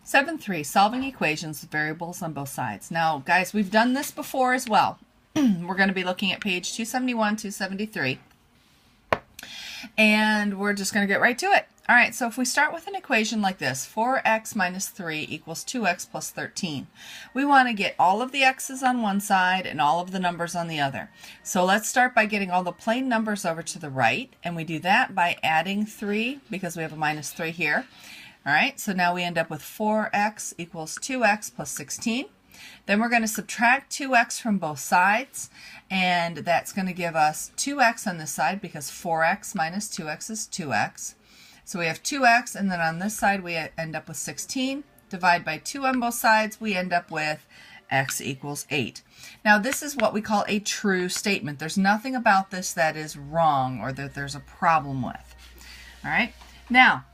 7.3, solving equations with variables on both sides. Now, guys, we've done this before as well. We're going to be looking at page 271, 273, and we're just going to get right to it. All right, so if we start with an equation like this, 4x minus 3 equals 2x plus 13. We want to get all of the x's on one side and all of the numbers on the other. So let's start by getting all the plain numbers over to the right, and we do that by adding 3 because we have a minus 3 here. All right, so now we end up with 4x equals 2x plus 16. Then we're going to subtract 2x from both sides, and that's going to give us 2x on this side because 4x minus 2x is 2x. So we have 2x, and then on this side we end up with 16. Divide by 2 on both sides, we end up with x equals 8. Now this is what we call a true statement. There's nothing about this that is wrong or that there's a problem with. All right, now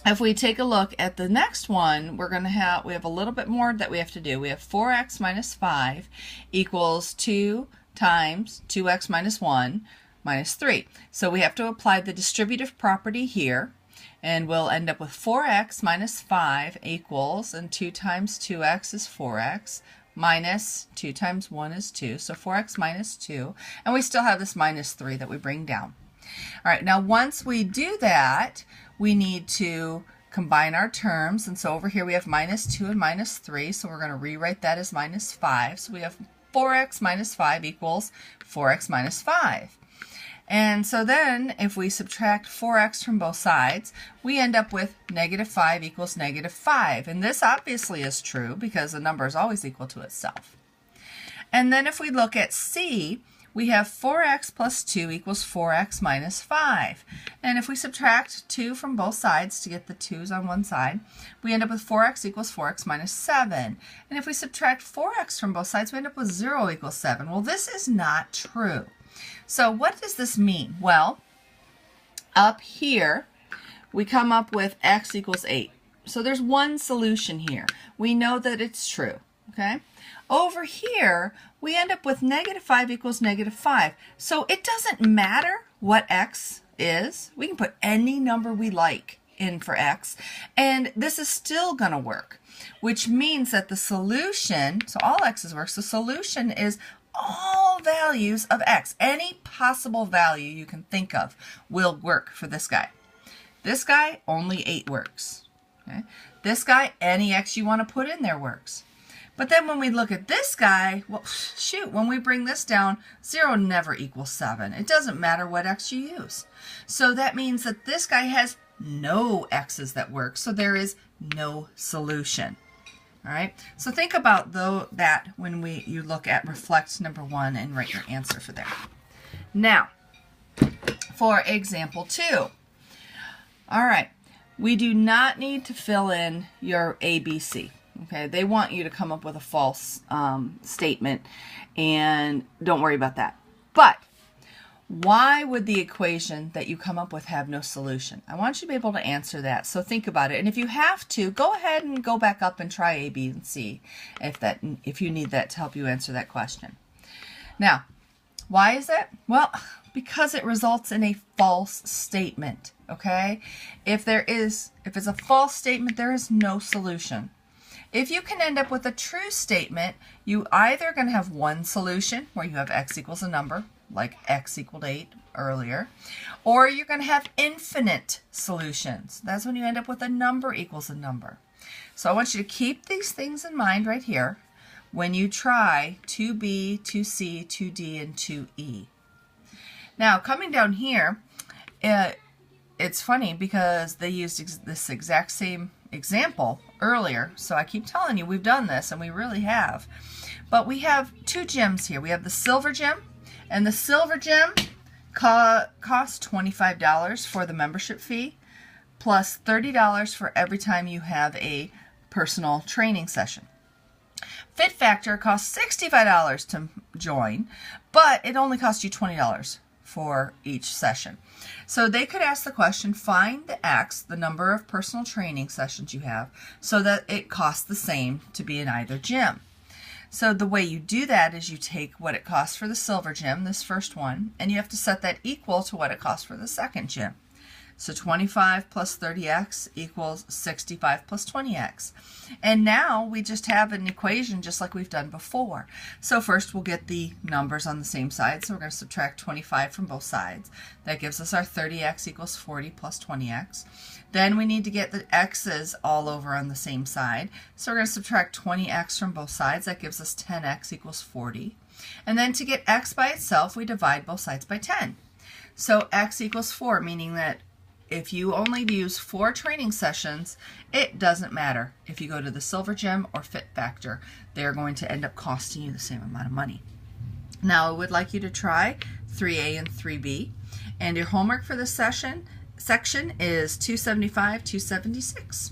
if we take a look at the next one, we have a little bit more that we have to do. We have 4x minus 5 equals 2 times 2x minus 1 minus 3. So we have to apply the distributive property here, and we'll end up with 4x minus 5 equals, and 2 times 2x is 4x, minus 2 times 1 is 2, so 4x minus 2, and we still have this minus 3 that we bring down. All right, now once we do that, we need to combine our terms, and so over here we have minus 2 and minus 3, so we're going to rewrite that as minus 5. So we have 4x minus 5 equals 4x minus 5. And so then if we subtract 4x from both sides, we end up with negative 5 equals negative 5. And this obviously is true because a number is always equal to itself. And then if we look at C, we have 4x plus 2 equals 4x minus 5. And if we subtract 2 from both sides to get the 2's on one side, we end up with 4x equals 4x minus 7. And if we subtract 4x from both sides, we end up with 0 equals 7. Well, this is not true. So what does this mean? Well, up here, we come up with x equals 8. So there's one solution here. We know that it's true, okay? Over here, we end up with negative 5 equals negative 5. So it doesn't matter what x is. We can put any number we like in for x, and this is still going to work, which means that the solution, so all x's works, the solution is all values of x. Any possible value you can think of will work for this guy. This guy, only 8 works. Okay? This guy, any x you want to put in there works. But then when we look at this guy, well, shoot, when we bring this down, 0 never equals 7. It doesn't matter what x you use. So that means that this guy has no x's that work, so there is no solution. All right, so think about that when you look at reflect number 1 and write your answer for that. Now, for example 2. All right, we do not need to fill in your ABC. Okay, they want you to come up with a false statement, and don't worry about that. But why would the equation that you come up with have no solution? I want you to be able to answer that, so think about it. And if you have to, go ahead and go back up and try A, B, and C if you need that to help you answer that question. Now, why is that? Well, because it results in a false statement, okay? If it's a false statement, there is no solution. If you can end up with a true statement, you either going to have one solution where you have x equals a number, like x equaled 8 earlier, or you're going to have infinite solutions. That's when you end up with a number equals a number. So I want you to keep these things in mind right here when you try 2b, 2c, 2d, and 2e. Now, coming down here, it's funny because they used this exact same example earlier, so I keep telling you we've done this, and we really have. But we have 2 gems here. We have the silver gem, and the silver gem costs $25 for the membership fee, plus $30 for every time you have a personal training session. Fit Factor costs $65 to join, but it only costs you $20 for each session. So they could ask the question, find the X, the number of personal training sessions you have, so that it costs the same to be in either gym. So the way you do that is you take what it costs for the silver gym, this first one, and you have to set that equal to what it costs for the second gym. So 25 plus 30x equals 65 plus 20x. And now we just have an equation just like we've done before. So first we'll get the numbers on the same side. So we're going to subtract 25 from both sides. That gives us our 30x equals 40 plus 20x. Then we need to get the x's all over on the same side. So we're going to subtract 20x from both sides. That gives us 10x equals 40. And then to get x by itself, we divide both sides by 10. So x equals 4, meaning that if you only use 4 training sessions, it doesn't matter if you go to the Silver Gym or Fit Factor. They're going to end up costing you the same amount of money. Now I would like you to try 3A and 3B. And your homework for this section is 275, 276.